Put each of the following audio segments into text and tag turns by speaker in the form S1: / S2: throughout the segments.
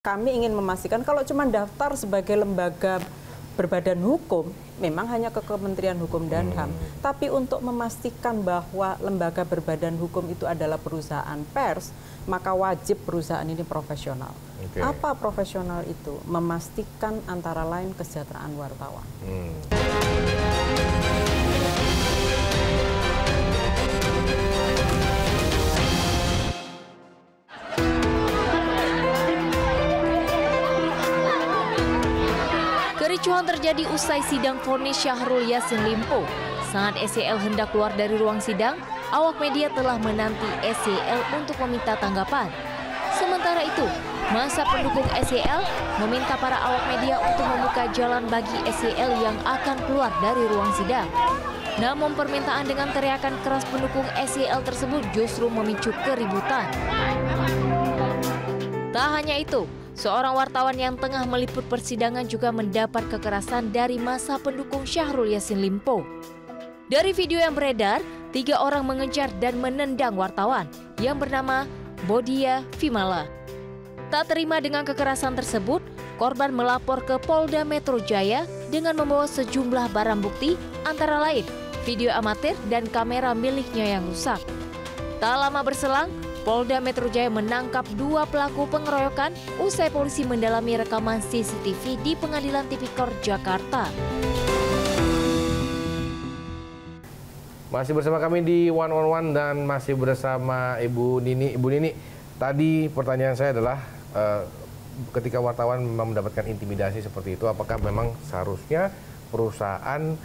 S1: Kami ingin memastikan kalau cuma daftar sebagai lembaga berbadan hukum, memang hanya ke Kementerian Hukum dan HAM. Tapi untuk memastikan bahwa lembaga berbadan hukum itu adalah perusahaan pers, maka wajib perusahaan ini profesional. Apa profesional itu? Memastikan antara lain kesejahteraan wartawan.
S2: Kericuhan terjadi usai sidang vonis Syahrul Yassin Limpo. Saat SYL hendak keluar dari ruang sidang, awak media telah menanti SYL untuk meminta tanggapan. Sementara itu, massa pendukung SYL meminta para awak media untuk membuka jalan bagi SYL yang akan keluar dari ruang sidang. Namun permintaan dengan teriakan keras pendukung SYL tersebut justru memicu keributan. Tak hanya itu, seorang wartawan yang tengah meliput persidangan juga mendapat kekerasan dari massa pendukung Syahrul Yassin Limpo. Dari video yang beredar, 3 orang mengejar dan menendang wartawan yang bernama Bodia Vimala. Tak terima dengan kekerasan tersebut, korban melapor ke Polda Metro Jaya dengan membawa sejumlah barang bukti, antara lain video amatir dan kamera miliknya yang rusak. Tak lama berselang, Polda Metro Jaya menangkap 2 pelaku pengeroyokan usai polisi mendalami rekaman CCTV di Pengadilan Tipikor Jakarta.
S3: Masih bersama kami di One on One dan masih bersama Ibu Nini. Ibu Nini, tadi pertanyaan saya adalah ketika wartawan memang mendapatkan intimidasi seperti itu, apakah memang seharusnya perusahaan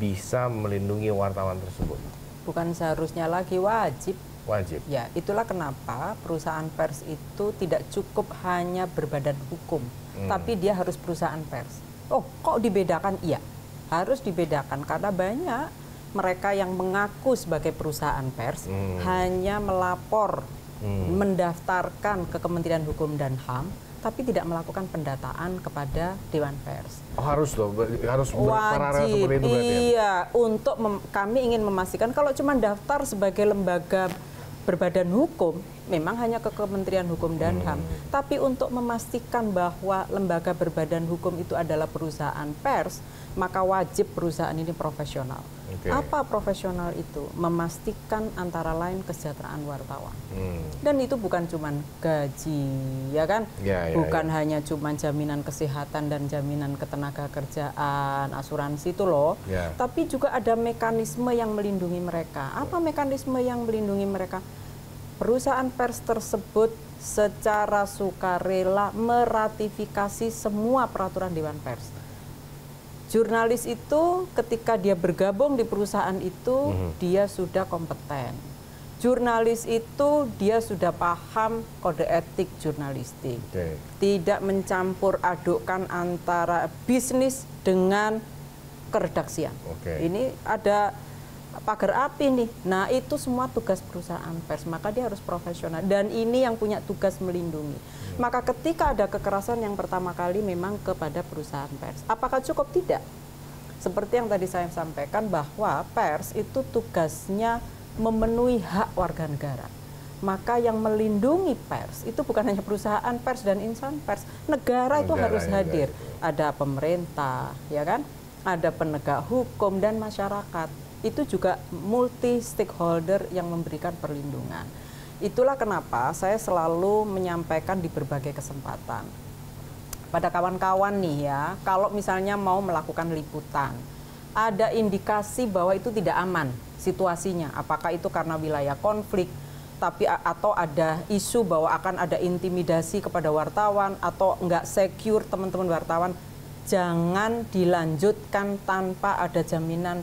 S3: bisa melindungi wartawan tersebut?
S1: Bukan seharusnya lagi, wajib.
S3: Wajib.
S1: Ya, itulah kenapa perusahaan pers itu tidak cukup hanya berbadan hukum, tapi dia harus perusahaan pers. Oh, kok dibedakan? Iya, harus dibedakan karena banyak mereka yang mengaku sebagai perusahaan pers hanya melapor, mendaftarkan ke Kementerian Hukum dan HAM, tapi tidak melakukan pendataan kepada Dewan Pers.
S3: Oh, harus loh, harus
S1: wajib,
S3: seperti itu berarti ya?
S1: Iya, untuk kami ingin memastikan kalau cuma daftar sebagai lembaga berbadan hukum, memang hanya ke Kementerian Hukum dan HAM. Tapi untuk memastikan bahwa lembaga berbadan hukum itu adalah perusahaan pers, maka wajib perusahaan ini profesional. Apa profesional itu? Memastikan antara lain kesejahteraan wartawan. Dan itu bukan cuma gaji, ya kan? Bukan hanya cuma jaminan kesehatan dan jaminan ketenaga kerjaan, asuransi itu loh. Tapi juga ada mekanisme yang melindungi mereka. Apa mekanisme yang melindungi mereka? Perusahaan pers tersebut secara sukarela meratifikasi semua peraturan Dewan Pers. Jurnalis itu ketika dia bergabung di perusahaan itu, dia sudah kompeten. Jurnalis itu dia sudah paham kode etik jurnalistik. Tidak mencampur adukkan antara bisnis dengan keredaksian. Ini ada pagar api nih. Nah, itu semua tugas perusahaan pers, maka dia harus profesional. Dan ini yang punya tugas melindungi. Maka ketika ada kekerasan yang pertama kali memang kepada perusahaan pers. Apakah cukup? Tidak. Seperti yang tadi saya sampaikan bahwa pers itu tugasnya memenuhi hak warga negara. Maka yang melindungi pers itu bukan hanya perusahaan pers dan insan pers. Negara itu harus hadir. Ada pemerintah, ya kan? Ada penegak hukum dan masyarakat. Itu juga multi stakeholder yang memberikan perlindungan. Itulah kenapa saya selalu menyampaikan di berbagai kesempatan pada kawan-kawan nih ya, kalau misalnya mau melakukan liputan, ada indikasi bahwa itu tidak aman situasinya, apakah itu karena wilayah konflik, atau ada isu bahwa akan ada intimidasi kepada wartawan atau nggak secure teman-teman wartawan, jangan dilanjutkan tanpa ada jaminan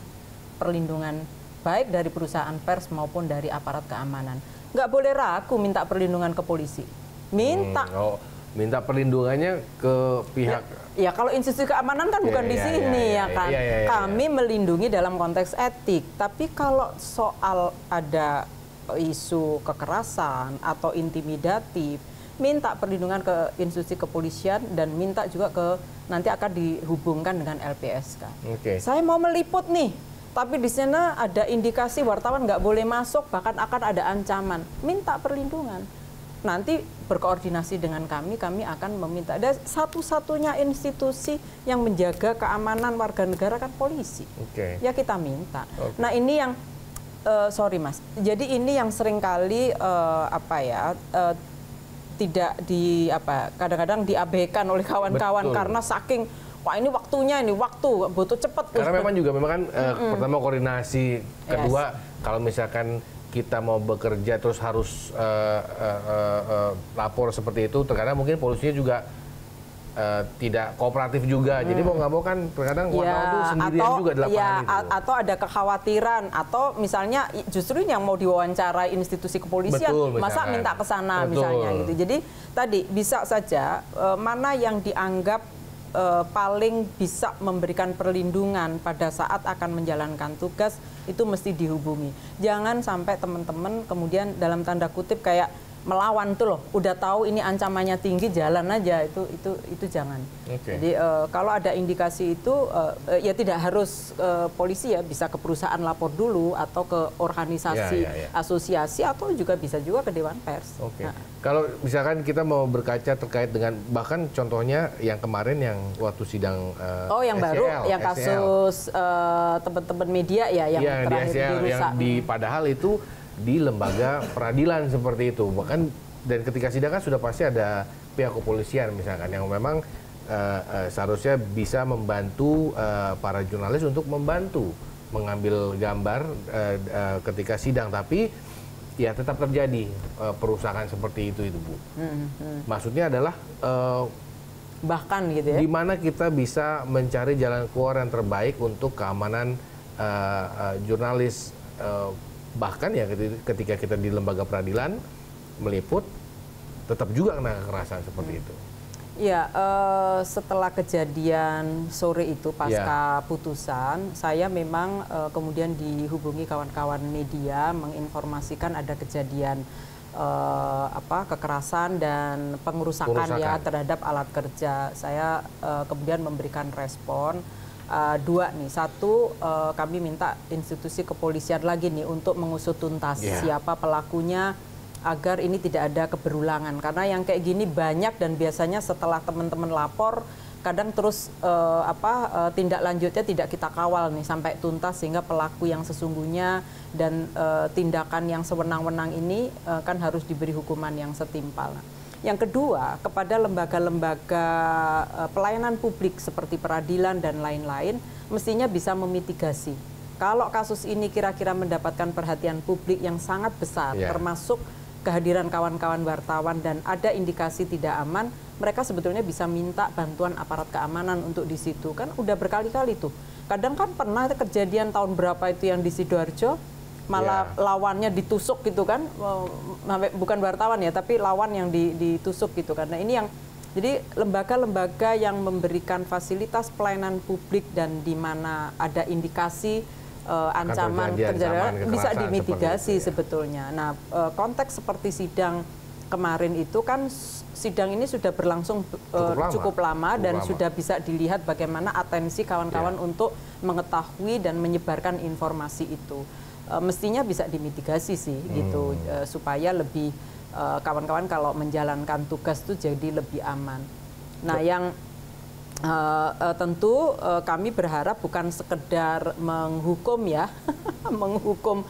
S1: perlindungan baik dari perusahaan pers maupun dari aparat keamanan. Nggak boleh ragu minta perlindungan ke polisi.
S3: Minta perlindungannya ke pihak...
S1: Ya kalau institusi keamanan kan bukan di sini ya kan. Kami melindungi dalam konteks etik. Tapi kalau soal ada isu kekerasan atau intimidatif, minta perlindungan ke institusi kepolisian dan minta juga nanti akan dihubungkan dengan LPSK. Saya mau meliput nih, tapi di sana ada indikasi wartawan nggak boleh masuk, bahkan akan ada ancaman. Minta perlindungan. nanti berkoordinasi dengan kami akan meminta. Ada satu-satunya institusi yang menjaga keamanan warga negara kan polisi. Ya kita minta. Nah ini yang sorry Mas, jadi ini yang seringkali tidak kadang-kadang diabaikan oleh kawan-kawan karena saking wah ini waktunya, ini waktu butuh cepat.
S3: Karena memang kan pertama koordinasi, kedua kalau misalkan kita mau bekerja terus harus lapor seperti itu, terkadang mungkin polisinya juga tidak kooperatif juga. Jadi mau nggak mau kan terkadang wartawan itu sendirian juga di lapangan itu.
S1: Atau ada kekhawatiran, atau misalnya justru yang mau diwawancara institusi kepolisian, masa minta ke sana misalnya gitu. Jadi tadi bisa saja mana yang dianggap paling bisa memberikan perlindungan pada saat akan menjalankan tugas itu mesti dihubungi. Jangan sampai teman-teman kemudian dalam tanda kutip kayak melawan tuh loh, udah tahu ini ancamannya tinggi jalan aja, itu jangan. Jadi kalau ada indikasi itu ya tidak harus polisi ya, bisa ke perusahaan lapor dulu atau ke organisasi asosiasi atau juga bisa juga ke Dewan Pers.
S3: Nah. Kalau misalkan kita mau berkaca terkait dengan bahkan contohnya yang kemarin yang waktu sidang
S1: yang
S3: SCL,
S1: baru yang kasus teman-teman media ya yang terakhir dirusak.
S3: Padahal itu di lembaga peradilan seperti itu, bahkan dan ketika sidang kan sudah pasti ada pihak kepolisian misalkan yang memang seharusnya bisa membantu para jurnalis untuk membantu mengambil gambar ketika sidang, tapi ya tetap terjadi perusakan seperti itu Bu. Maksudnya adalah
S1: bahkan gitu ya,
S3: di mana kita bisa mencari jalan keluar yang terbaik untuk keamanan jurnalis. Bahkan ya ketika kita di lembaga peradilan meliput tetap juga kena kekerasan seperti itu.
S1: Ya, setelah kejadian sore itu pasca putusan, saya memang kemudian dihubungi kawan-kawan media menginformasikan ada kejadian kekerasan dan pengerusakan ya terhadap alat kerja. Saya kemudian memberikan respon. Dua nih, satu kami minta institusi kepolisian lagi nih untuk mengusut tuntas siapa pelakunya agar ini tidak ada keberulangan, karena yang kayak gini banyak dan biasanya setelah teman-teman lapor kadang terus tindak lanjutnya tidak kita kawal nih sampai tuntas sehingga pelaku yang sesungguhnya dan tindakan yang sewenang-wenang ini kan harus diberi hukuman yang setimpal. Yang kedua, kepada lembaga-lembaga pelayanan publik seperti peradilan dan lain-lain, mestinya bisa memitigasi. Kalau kasus ini kira-kira mendapatkan perhatian publik yang sangat besar, termasuk kehadiran kawan-kawan wartawan dan ada indikasi tidak aman, mereka sebetulnya bisa minta bantuan aparat keamanan untuk di situ. Kan udah berkali-kali tuh. Kadang kan pernah kejadian tahun berapa itu yang di Sidoarjo, malah lawannya ditusuk gitu kan, bukan wartawan ya, tapi lawan yang ditusuk gitu. Karena ini yang, jadi lembaga-lembaga yang memberikan fasilitas pelayanan publik dan di mana ada indikasi ancaman kejahatan bisa dimitigasi sebetulnya. Nah, konteks seperti sidang kemarin itu kan sidang ini sudah berlangsung cukup lama dan sudah bisa dilihat bagaimana atensi kawan-kawan untuk mengetahui dan menyebarkan informasi itu. Mestinya bisa dimitigasi sih gitu supaya lebih kawan-kawan kalau menjalankan tugas itu jadi lebih aman. Nah, yang tentu kami berharap bukan sekedar menghukum ya, menghukum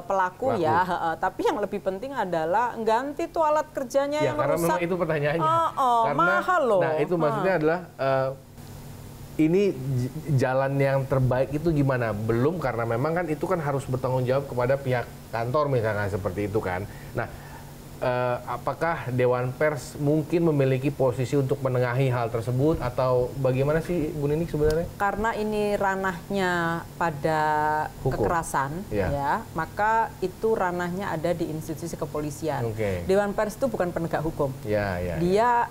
S1: pelaku ya, tapi yang lebih penting adalah ganti tuh alat kerjanya yang
S3: karena
S1: rusak.
S3: Memang itu pertanyaannya. Karena,
S1: mahal loh.
S3: Nah itu maksudnya adalah ini jalan yang terbaik itu gimana? Belum, karena memang kan itu kan harus bertanggung jawab kepada pihak kantor misalkan seperti itu kan. Nah, apakah Dewan Pers mungkin memiliki posisi untuk menengahi hal tersebut atau bagaimana sih Bu Ninik sebenarnya?
S1: Karena ini ranahnya pada
S3: hukum,
S1: kekerasan, ya, maka itu ranahnya ada di institusi kepolisian. Dewan Pers itu bukan penegak hukum. Dia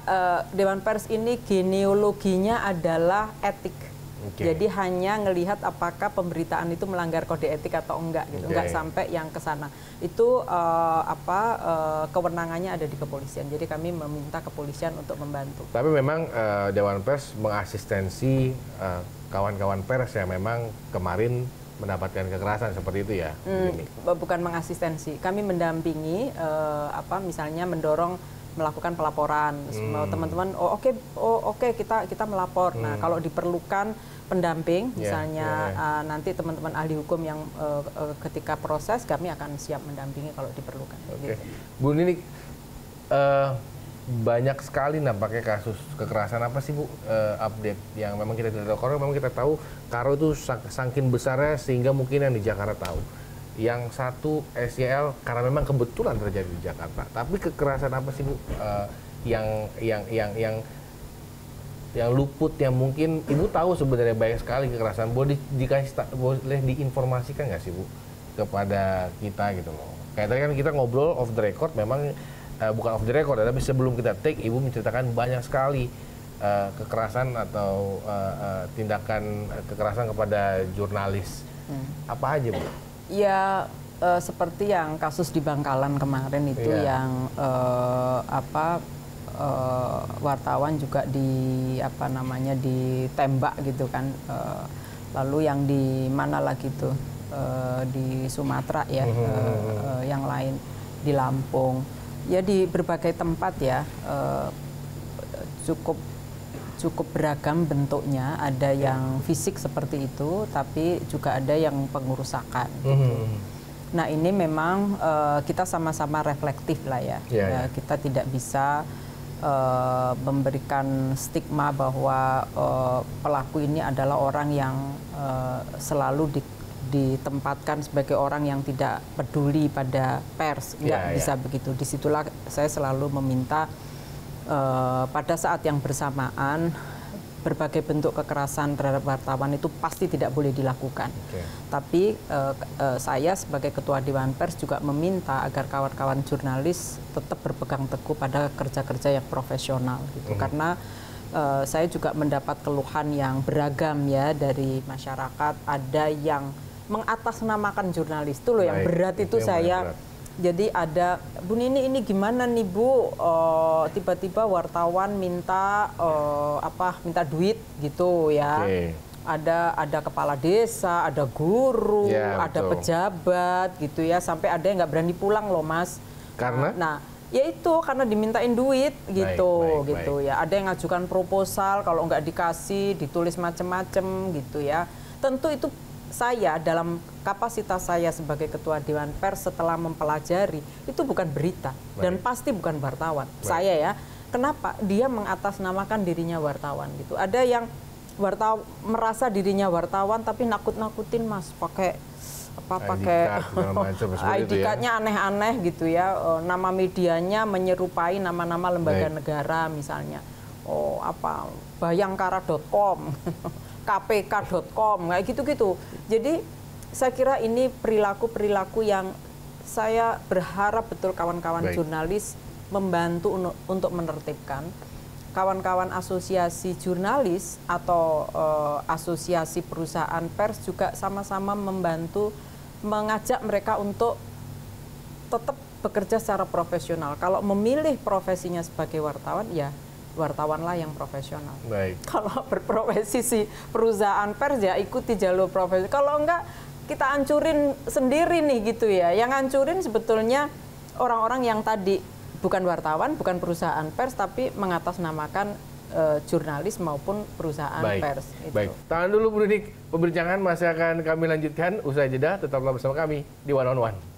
S1: Dewan Pers ini genealoginya adalah etik. Jadi hanya ngelihat apakah pemberitaan itu melanggar kode etik atau enggak gitu, enggak sampai yang ke sana. Itu kewenangannya ada di kepolisian. Jadi kami meminta kepolisian untuk membantu.
S3: Tapi memang Dewan Pers mengasistensi kawan-kawan pers yang memang kemarin mendapatkan kekerasan seperti itu ya?
S1: Bukan mengasistensi, kami mendampingi, misalnya mendorong melakukan pelaporan. Teman-teman, oke, kita melapor. Nah, kalau diperlukan pendamping, misalnya nanti teman-teman ahli hukum yang ketika proses, kami akan siap mendampingi kalau diperlukan.
S3: Oke.
S1: Gitu.
S3: Bu Nini, banyak sekali nampaknya kasus kekerasan. Apa sih Bu update yang memang kita tidak tahu? Karena memang kita tahu Karo itu saking besarnya sehingga mungkin yang di Jakarta tahu. Yang satu SYL karena memang kebetulan terjadi di Jakarta. Tapi kekerasan apa sih Bu yang luput, yang mungkin Ibu tahu sebenarnya banyak sekali kekerasan. Boleh diinformasikan nggak sih Bu kepada kita gitu loh? Kayak tadi kan kita ngobrol off the record, memang bukan off the record, tapi sebelum kita take, Ibu menceritakan banyak sekali kekerasan atau tindakan kekerasan kepada jurnalis. Apa aja Bu?
S1: Ya, seperti yang kasus di Bangkalan kemarin itu yang wartawan juga ditembak gitu kan. Lalu yang di mana lagi tuh di Sumatera ya, yang lain di Lampung. Ya di berbagai tempat ya, cukup beragam bentuknya. Ada yang fisik seperti itu, tapi juga ada yang pengerusakan. Gitu. Nah ini memang kita sama-sama reflektif lah ya. Kita tidak bisa memberikan stigma bahwa pelaku ini adalah orang yang selalu ditempatkan sebagai orang yang tidak peduli pada pers. Nggak bisa begitu. Disitulah saya selalu meminta pada saat yang bersamaan berbagai bentuk kekerasan terhadap wartawan itu pasti tidak boleh dilakukan. Tapi saya sebagai Ketua Dewan Pers juga meminta agar kawan-kawan jurnalis tetap berpegang teguh pada kerja-kerja yang profesional gitu. Karena saya juga mendapat keluhan yang beragam ya dari masyarakat. Ada yang mengatasnamakan jurnalis, itu loh yang berat itu saya. Jadi ada, Bu Nini ini gimana nih Bu, tiba-tiba wartawan minta minta duit gitu ya. Ada kepala desa, ada guru, ada pejabat gitu ya, sampai ada yang nggak berani pulang loh Mas.
S3: Karena?
S1: Nah, ya itu karena dimintain duit gitu, ya. Ada yang ngajukan proposal, kalau nggak dikasih ditulis macem-macem gitu ya. Tentu itu saya dalam kapasitas saya sebagai Ketua Dewan Pers setelah mempelajari itu bukan berita dan pasti bukan wartawan. Saya ya, kenapa dia mengatasnamakan dirinya wartawan gitu? Ada yang merasa dirinya wartawan tapi nakut-nakutin Mas pakai ID card-nya aneh-aneh gitu ya. Nama medianya menyerupai nama-nama lembaga negara misalnya. Bayangkara.com. kpk.com, kayak gitu-gitu. Jadi saya kira ini perilaku-perilaku yang saya berharap betul kawan-kawan jurnalis membantu untuk menertibkan. Kawan-kawan asosiasi jurnalis atau asosiasi perusahaan pers juga sama-sama membantu mengajak mereka untuk tetap bekerja secara profesional. Kalau memilih profesinya sebagai wartawan, ya wartawanlah yang profesional. Kalau berprofesi si perusahaan pers ya ikuti jalur profesi. Kalau enggak kita hancurin sendiri nih gitu ya. Yang hancurin sebetulnya orang-orang yang tadi bukan wartawan, bukan perusahaan pers, tapi mengatasnamakan jurnalis maupun perusahaan pers.
S3: Baik. Tahan dulu Bu Nini, perbincangan masih akan kami lanjutkan usai jeda. Tetaplah bersama kami di One on One.